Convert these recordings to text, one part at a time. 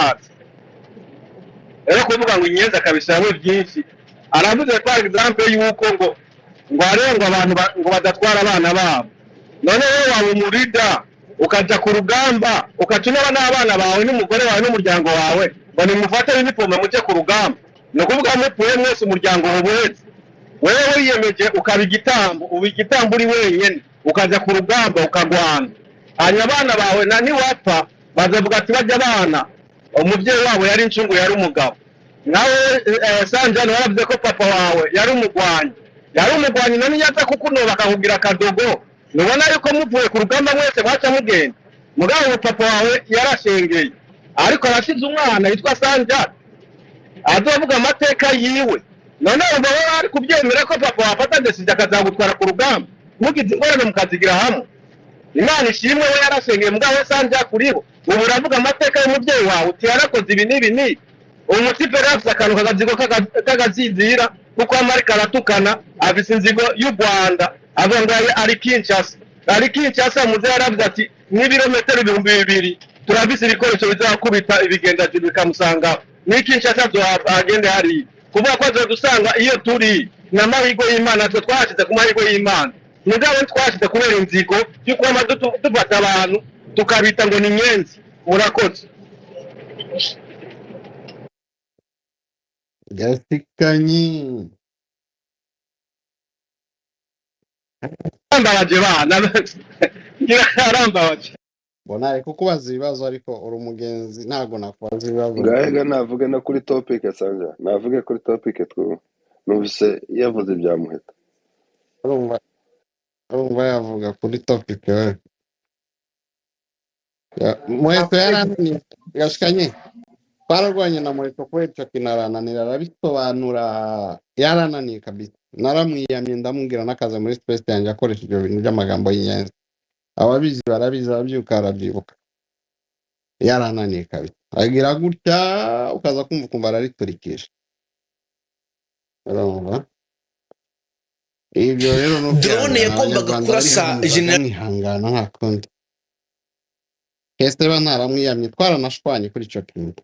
amazi rero kuvuga ngo inyenzi akabishyiramo byinshi aravuze kwa example yuko ngo arenga abantu ngo badatwara abana babo none wowe waba umurida ukaja ku rugamba ukacunaba n'abana bawe n'umugore wawe n'umuryango wawe ngo nimufate uniforme muje ku rugamba no kuvuga mupuye mwese umuryango wubetse wewe wiyemeje ukaba igitambo uri wenyene ukaja ku rugamba ukagwana hanyuma abana bawe nani wapfa bazavuga ati bajya abana umuvyeyi wabo yari incungu yari umugabo nawe Sanjani waravuze ko papa wawe yari umugwanyi nani yaza kukunoba akakubwira akadogo nubona yuko muvuye ku rugamba mwese mwaca mugenda mugabo papa wawe yarashengeye ariko arasize umwana yitwa Sanjani azovuga amateka yiwe none uba ari kubyemera ko papa wafata desije akazagutwara ku rugamba mugize ingorane mukazigira hamwe Imana ishimwe we yarashengeye mugabo Sanjani kuriho ubu uravuga amateka y'umuvyeyi wawe uti yarakoze ibi n'ibi umutipe rafise akantu kagazigo kagazizira kuko amarika aratukana afise inzigo y'u Rwanda avuga ngo ari Kinshasa muze yaravuze ati n'ibirometero 2000 turafise ibikoresho bizakubita ibigendaje bikamusanga ni Kinshasa agende hari kuvuga ko azodusanga iyo turi na mahirwe y'Imana twe twashize ku mahirwe y'Imana mugabo twashize kubera inzigo y'uko dufata abantu tukabita ngo ni nyenzi murakoze Gasikanyi arambabaje bana arambabaje bona ariko kubaza ibibazo ariko uri umugenzi ntago nakubaza ibibazo Gahega navuge no kuri topic Sanja navuge kuri topic numvise yavuze bya Muheta urumva yavuga kuri topic we Muheta yarananiye Gasikanyi twararwanye na Muheta kubera icyo kinarananira arabisobanura yarananiye kabisa naramwiyamye ndamubwira n'akaza muri space yanjye akoresha ibyo bintu by'amagambo y'inyenzi ababizi barabizi ababyuka arabyibuka yarananiye kabisa agira gutya ukaza kumva arariturikisha urumva ibyo rero no drone yagombaga kurasa general ihangana nta kundi kese bantaramwiyamye twaranashwanye kuri icyo kintu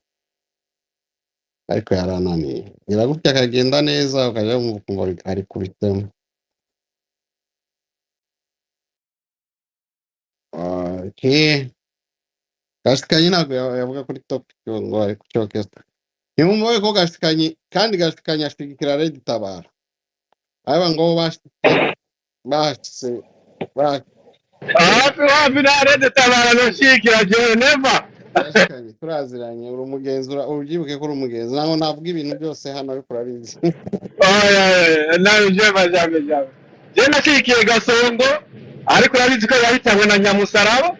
ariko yarananiye gira gutya akagenda neza ukajya kumva ari kubitemo Gasikanyi ntabwo yavuga kuri topic ngo ari kucyokeza nimumve ko Gasikanyi kandi Gasikanyi ashigikira Red Tabara aba ngo bashitse hafi na Red Tabara no shikira je never Gasikanyi turaziranye uri umugenzi ubyibuke ko uri umugenzi naho navuga ibintu byose hano ariko urabizi nayo je bajabe je nashikiye Gasongo ariko urabizi ko yahitanywe na Nyamusaraba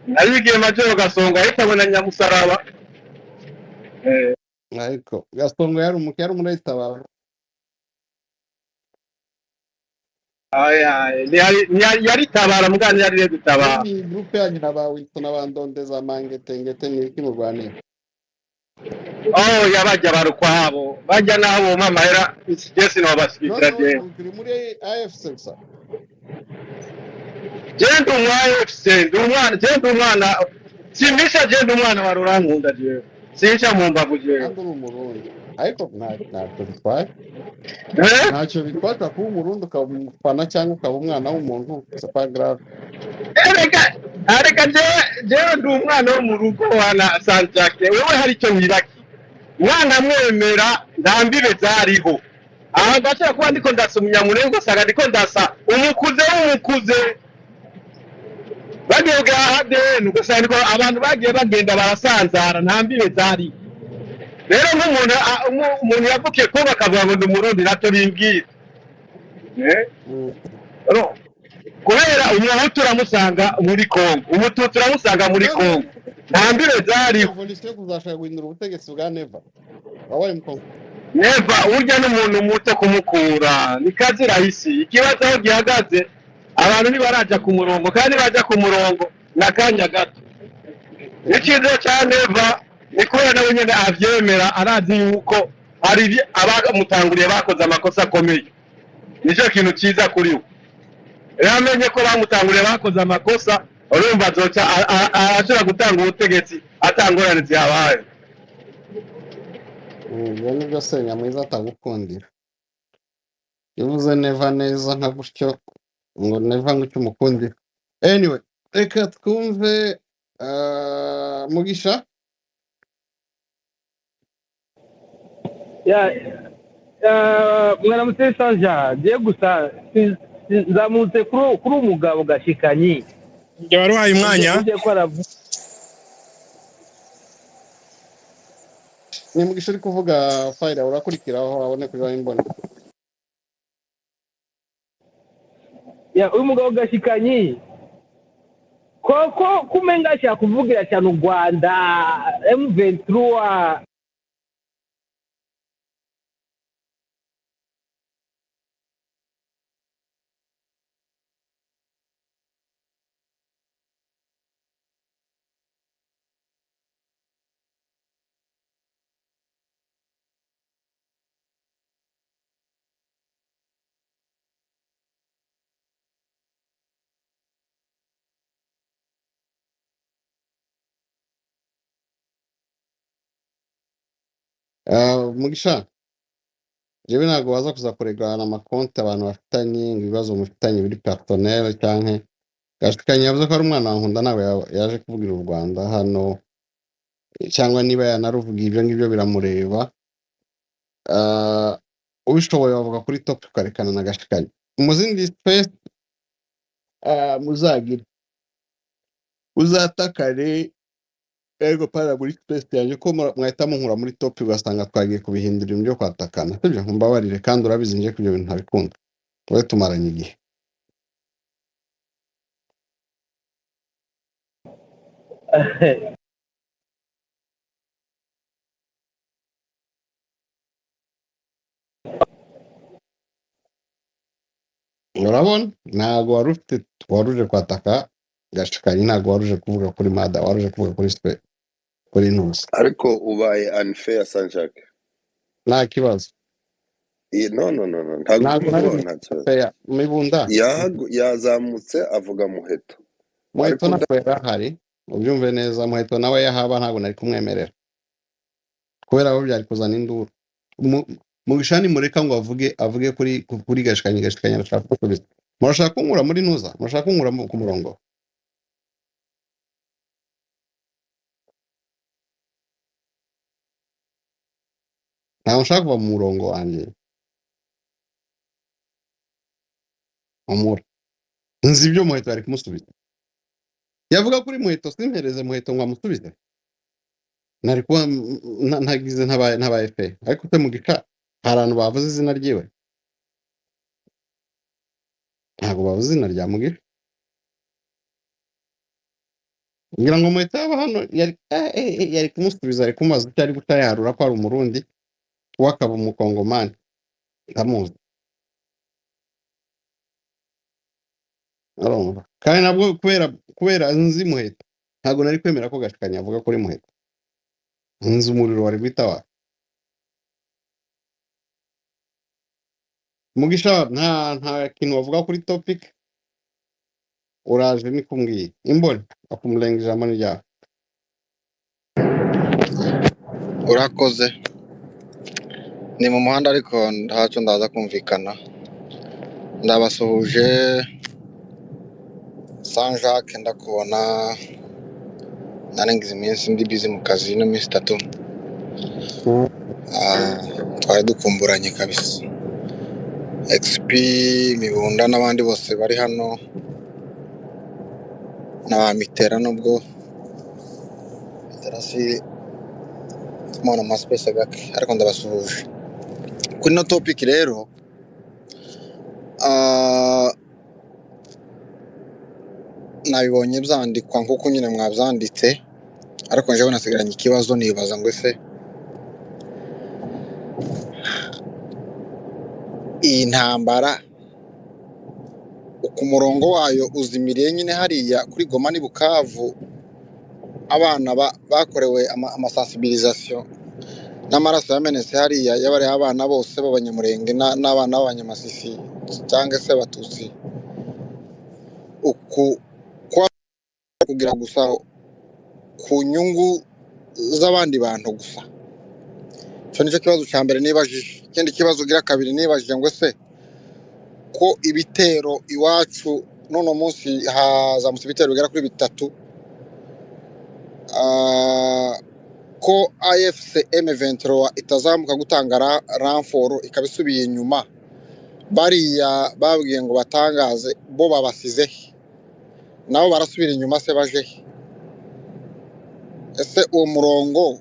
nayigiye Majoro Gasongo yahitanywe na Nyamusaraba ariko Gasongo yari muri Tabara yari Tabara mugani yari Red Tabara ni groupe yanyu n'abawito n'abandondeza mangete n'iki mu Rwanda yabajya barukwabo bajya naho mama era Jesse no bashikira je muri AFC sa Jendo umwana simisha jendo umwana wa Rurankunda je sincha mu mbavu je kandi uri umurundi ariko ntacyo bitwaye ntacyo bitwaye kuba umurundi ukaba umufana cyangwa ukaba umwana w'umuntu c'est pas grave areka je ndi umwana wo mu rugo wana Sanjake wewe hari icyo wiraki mwana mwemera ndambibe zariho aha gacha kuba ndiko ndasumya murengo sanga ndiko ndasa umukuze bagiye gahade nugasanga abantu bagiye bagenda barasanzara ntambibe zari rero nk'umuntu yavukiye ko bakavuga ngo ndi umurundi nato bimbwira kubera umuhutu uramusanga muri Kongo umututsi uramusanga muri Kongo ntambibe zari polisi kuzashaka guhindura ubutegetsi bwa Neva wabaye mkongo Neva urya n'umuntu muto kumukura ni kazi rahisi ikibazo aho gihagaze abantu ntibaraja ku murongo kandi baja ku murongo nakanya gato ikizo cya Neva ni kubera nawe nyine avyemera arazi yuko hari abamutanguriye bakoze amakosa akomeye nicyo kintu cyiza kuri we yamenye ko bamutanguriye bakoze amakosa urumva azoca ashobora gutanga ubutegetsi atangorane zihabaye. ibyo ni byo Senyamwiza atagukundira. Yavuze neva neza nka gutyo ngo neva ngo icyo umukundira. Anyway, reka twumve Mugisha. mwaramutse Sanja je gusa nzamutse kuri umugabo Gashikanyi njye waruhaye umwanya uje ko aravuga Ni Mugisha uri kuvuga file urakurikiraho abone kuri imbona. uyu mugabo Gashikanyi koko kumenga ashaka kuvugira cyane u Rwanda M23 Mugisha, jewe ntabwo waza kuza kuregana amakonti abantu bafitanye ngo ibibazo mufitanye biri personnel cyangwa Gashikanyi yavuze ko ari umwana wa Nkunda nawe yaje kuvugira u Rwanda hano cyangwa niba yanaruvuga ibyo ngibyo biramureba. Ubishoboye wavuga kuri top ukarekana na Gashikanyi mu zindi space muzagira uzatakare ego para muri space yanjye ko mwahita munkura muri top ugasanga twagiye kubihindura ibintu byo kwatakana sibyo mbabarire kandi urabizi nje kubyo bintu ntabikunda wowe tumaranye igihe. Urabona ntabwo waruje kwataka Gashikanyi, ntabwo waruje kuvuga kuri mada, waruje kuvuga kuri space kuri ntusi. ariko ubaye unfair Sanjake. Nta kibazo. No ntabwo Ntabwo kuvuga nari nta kibazo. fair mibunda. Yazamutse avuga Muheto Muheto ariko ntabwo yarahari ubyumve neza. Muheto nawe yahaba ntabwo nari kumwemerera kubera aho byari kuzana induru. Mugisha nimureka ngo avuge kuri Gashikanyi arashaka kusubiza. Murashaka kunkura muri ntuza, murashaka kunkura ku murongo. Ntabwo nshaka kuva mu murongo wanjye. Amura nzi ibyo Muheto yari kumusubiza. Yavuga kuri Muheto simpereze Muheto ngo amusubize. Nari kuba ntagize ntabaye fe ariko te Mugisha hari abantu bavuze izina ryiwe. Ntabwo bavuze izina rya Mugisha. Ngira ngo Muheto yaba hano yari kumusubiza, ari kumaza icyo ari gutayarura ko ari umurundi wakaba umukongomani ndamuzi. Arumva kandi nabwo kubera nzi Muheto ntabwo nari kwemera ko Gashikanyi avuga kuri Muheto. Nzi umuriro wari gwitawa. Mugisha nta kintu wavuga kuri topic uraje nikumbwiye imboni akumulenga ijambo ryawe. urakoze ni mu muhanda ariko ntacyo ndaza kumvikana. Ndabasuhuje Sanjake, ndakubona narengize iminsi ndi busy mu kazi no minsi 3 twari dukumburanye kabisa. XP Mibunda n'abandi bose bari hano n'abamitera nubwo terasi tumona amaspace gake ariko ndabasuhuje kuri no topic rero. Nabibonye byandikwa nkuko nyine mwabyanditse ariko njewe nasigaranye ikibazo nibaza ngo ese iyi ntambara ku murongo wayo uzimiriye nyine hariya kuri Goma ni Bukavu, abana bakorewe amasensibilisation n'amaraso yamenetse hariya y'abari abana bose b'abanyamurenge n'abana b'abanyamasisi cyangwa se abatutsi, kugira gusa ku nyungu z'abandi bantu gusa. Icyo nicyo kibazo cya mbere nibajije. Ikindi kibazo gira kabiri nibajije ngo se ko ibitero iwacu none munsi hazamutse ibitero bigera kuri 3 ko AFC M23 itazamuka gutanga ramforo ikabisubiye inyuma bariya babwiye ngo batangaze bo babasize nabo barasubira inyuma se baje ese uwo murongo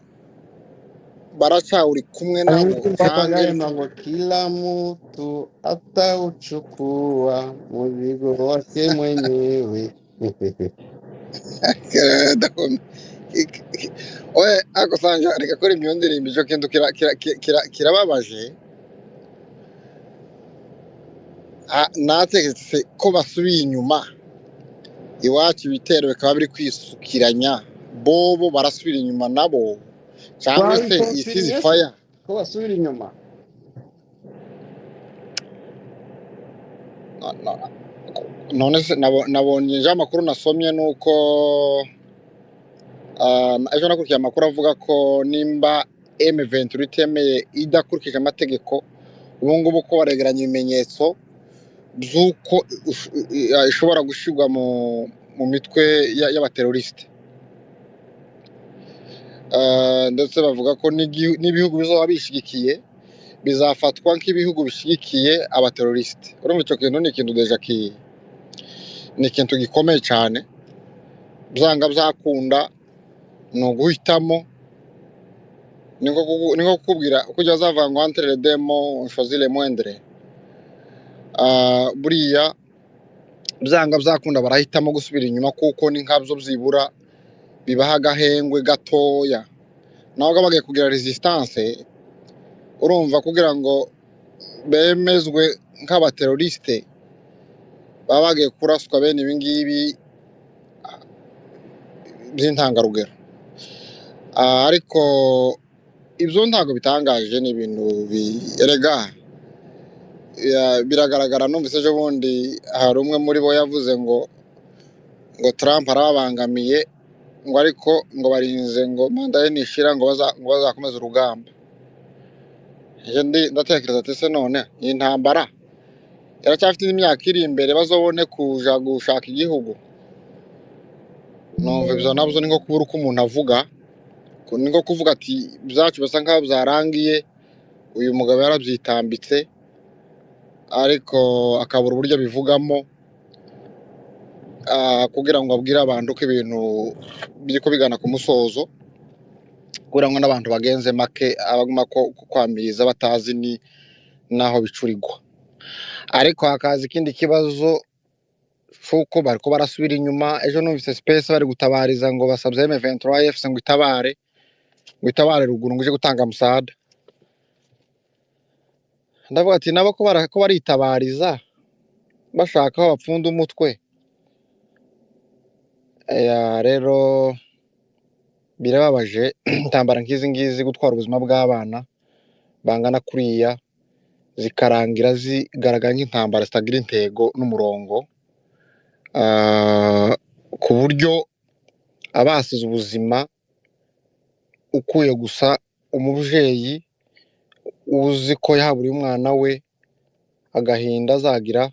baracha uri kumwe nabo Papagayo ngo kila mtu atauchukua mzigo wake mwenyewe. oye ako sanja reka kora imyondirimbo ijo kintu kirababaje nategetse ko basubiye inyuma iwacu ibitero bikaba biri kwisukiranya bobo barasubira inyuma nabo cyangwa se isize fire ko basubira inyuma. none se nabonye amakuru nasomye nuko ejo nakurikiye amakuru avuga ko nimba M23 itemeye idakurikije amategeko ubu ngubu ko baregeranya ibimenyetso by'uko ishobora gushirwa mu mitwe y'abateroriste. Ndetse bavuga ko n'ibihugu bizaba bishigikiye bizafatwa nk'ibihugu bishigikiye abateroriste. Urumva icyo kintu ni ikintu deja ni ikintu gikomeye cyane, byanga byakunda ni uguhitamo, niko kukubwira kujya zavuga ngo entre les deux mots choisis le moindre. Buriya byanga byakunda barahitamo gusubira inyuma kuko ni nkabyo byibura bibaha agahengwe gatoya naho bagiye kugira resistance. Urumva kugira ngo bemezwe nk'abateroriste baba bagiye kuraswa bene ibi ngibi by'intangarugero. Ariko ibyo ntago bitangaje, ni ibintu birega biragaragara. Numvise ejo bundi hari umwe muri bo yavuze ngo Trump arabangamiye ngo ariko ngo barinze ngo manda ye nishira ngo bazakomeza urugamba. Ndatekereza ati se none iyi ntambara yaracyafite imyaka iri imbere bazobone kuja gushaka igihugu. Numva ibyo nabyo ni nko kubura uko umuntu avuga, ni nko kuvuga ati byacu basa nkaho byarangiye, uyu mugabo yarabyitambitse ariko akabura uburyo bivugamo kugira ngo abwire abantu ko ibintu biriko bigana ku musozo, kugira ngo n'abantu bagenze make abaguma ko kwamiriza batazi ni naho bicurirwa. Ariko hakaza ikindi kibazo fuko bariko barasubira inyuma. Ejo numvise space bari gutabariza ngo basabye M23 AFC ngo itabare ruguru ngo ije gutanga musada. Ndavuga ati nabo ko baritabariza bashaka aho bapfunda umutwe. Rero birababaje intambara nk'izi ngizi gutwara ubuzima bw'abana bangana kuriya zikarangira zigaragara nk'intambara zitagira intego n'umurongo, ku buryo abasize ubuzima ukuye gusa umubyeyi uzi ko yahaburiye umwana we agahinda azagira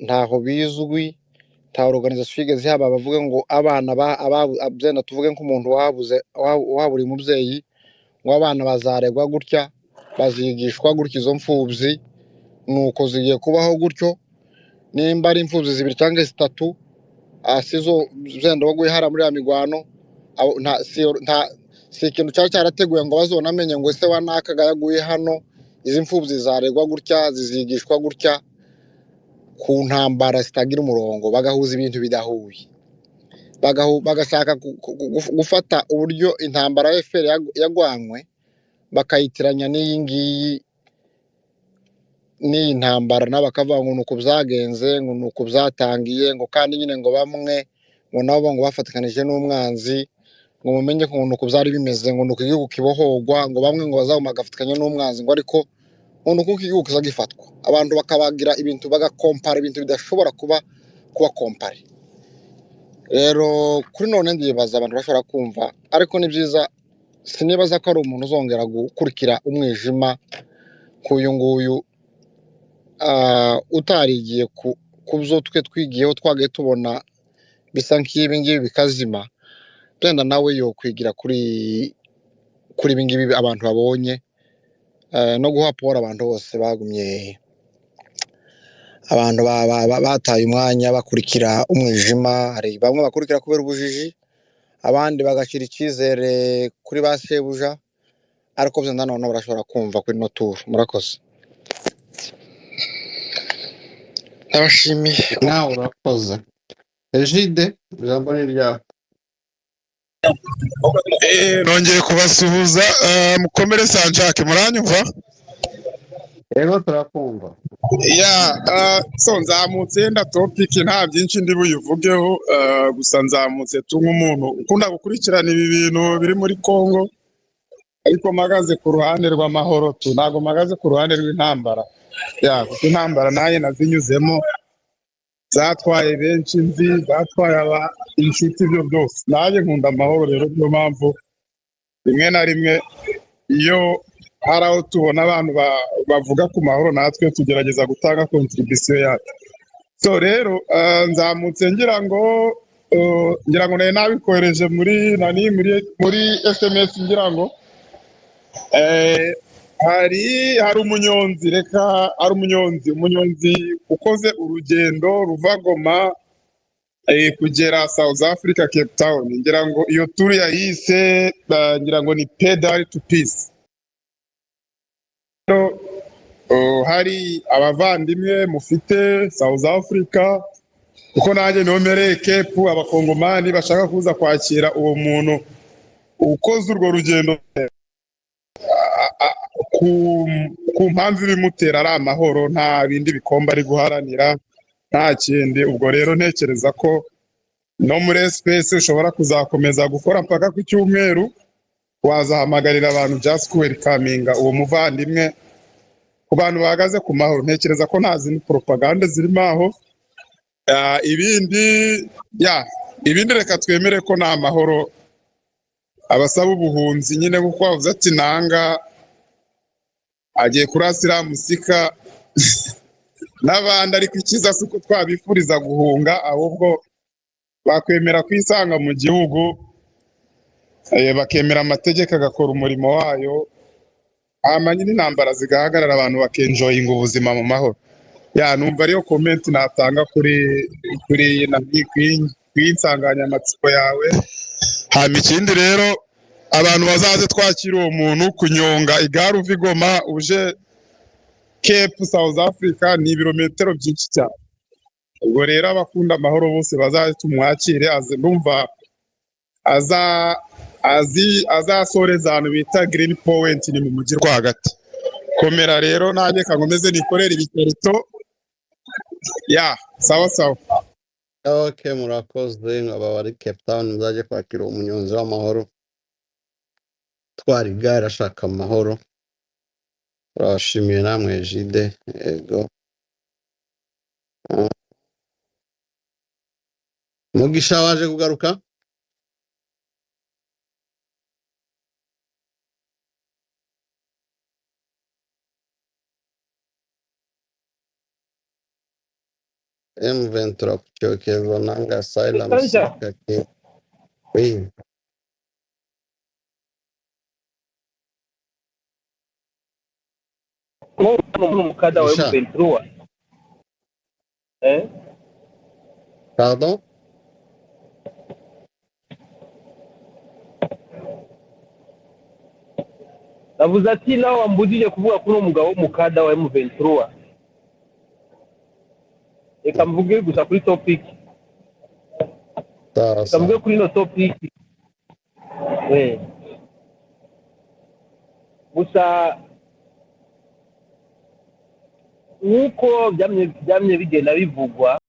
ntaho bizwi. Ta organisation igeze haba bavuga ngo abana byenda tuvuge nk'umuntu wahaburiye umubyeyi ngo abana bazaregwa gutya, bazigishwa gutya izo mfubyi, nuko zigiye kubaho gutyo. Nimba ari imfubyi 2 cyangwa 3 asizo byenda baguye hara muri ya migwano, si ikintu cyarateguye ngo bazonamenye ngo ese wanakaga yaguye hano, izi mfubyi zaregwa gutya, zizigishwa gutya ku ntambara zitagira umurongo, bagahuza ibintu bidahuye, bagashaka gufata uburyo intambara ya FPR yagwanywe bakayitiranya n'iyi ngiyi n'iyi ntambara, n'abakavuga ngo nuko byagenze, ngo nuko byatangiye, ngo kandi nyine ngo bamwe ngo nabo ngo bafatikanije n'umwanzi, ngo mumenye ko nuko byari bimeze, ngo nuko igihugu kibohogwa, ngo bamwe ngo bazaguma gafatikanye n'umwanzi, ngo ariko nuko igihugu kizagifatwa. Abantu bakabagira ibintu bagakompara ibintu bidashobora kuba kompare. rero kuri none ndibaza abantu bashobora kumva ariko ni byiza sinibaza ko ari umuntu uzongera gukurikira umwijima k'uyu nguyu utarigiye ku byo twe twigiyeho twagiye tubona bisa nk'ibi ngibi bikazima byenda nawe yo kwigira kuri ibi ngibi abantu babonye no guha poro abantu bose bagumye abantu bataye umwanya bakurikira umwijima hari bamwe bakurikira kubera ubujiji abandi bagashyira icyizere kuri ba shebuja ariko byenda none barashobora kumva kuri no tour murakoze ndabashimiye nawe urakoze Egide ijambo ni ryawe. nongeye kubasuhuza mukomere sanjake muranyumva Rero turakumva. so nzamutse nda topic nta byinshi ndi buyivugeho gusa nzamutse tu nk'umuntu ukunda gukurikirana ibi bintu biri muri Kongo ariko mpagaze ku ruhande rw'amahoro tu ntago mpagaze ku ruhande rw'intambara kuko intambara naye nazinyuzemo zatwaye benshi nzi zatwaye inshuti byo byose naje nkunda amahoro rero niyo mpamvu rimwe na rimwe iyo hari aho tubona abantu bavuga ku mahoro natwe tugerageza gutanga contribution yacu so rero nzamutse ngira ngo nari nabikohereje muri SMS ngira ngo hari umunyonzi hari umunyonzi ukoze urugendo ruva Goma kugera South Africa Cape Town ngira ngo iyo tour yayise ngira ngo ni pedal to peace. Hari abavandimwe mufite South Africa kuko nanjye nomereye Cape abakongomani bashaka kuza kwakira uwo muntu ukoze urwo rugendo ku mpamvu ibimutera ari amahoro nta bindi bikomba ari guharanira nta kindi ubwo rero ntekereza ko no muri space ushobora kuzakomeza gukora mpaka ku cyumweru wazahamagarira abantu just welcominga uwo muvandimwe ku bantu bahagaze ku mahoro ntekereza ko nta zindi propaganda zirimo aho ibindi reka twemere ko ni amahoro abasaba ubuhunzi nyine kuko bavuze ati nanga agiye kurasira musika n'abandi ariko ikiza si uko twabifuriza guhunga ahubwo bakwemera kwisanga mu gihugu bakemera amategeko agakora umurimo wayo hanyuma n'intambara zigahagarara abantu bakenjoyinga ubuzima mu mahoro numva ariyo comment natanga kuri insanganyamatsiko yawe hanyuma ikindi rero abantu bazaze twakira uwo muntu kunyonga igare uva i Goma uje Cape South Africa ni ibirometero byinshi cyane ubwo rero abakunda amahoro bose bazaze tumwakire ndumva azasoreza ahantu bita Green Point ni mu mujyi rwagati komera rero nanjye kankomeze nikorera ibikarito sawa sawa. Okay, murakoze nkaba bari Cape Town nzaje kwakira umunyonzi w'amahoro twari igare ashaka amahoro. Turashimiye namwe Egide yego Mugisha waje kugaruka M23 kuchokeza nanga silence kake oui mukada wa M23 pardon navuze ati nawe wambujije kuvuga kuri umugabo w'umukada wa M23 reka mvuge gusa kuri topic reka mvuge kuri no topic gusa nk'uko byamye bigenda bivugwa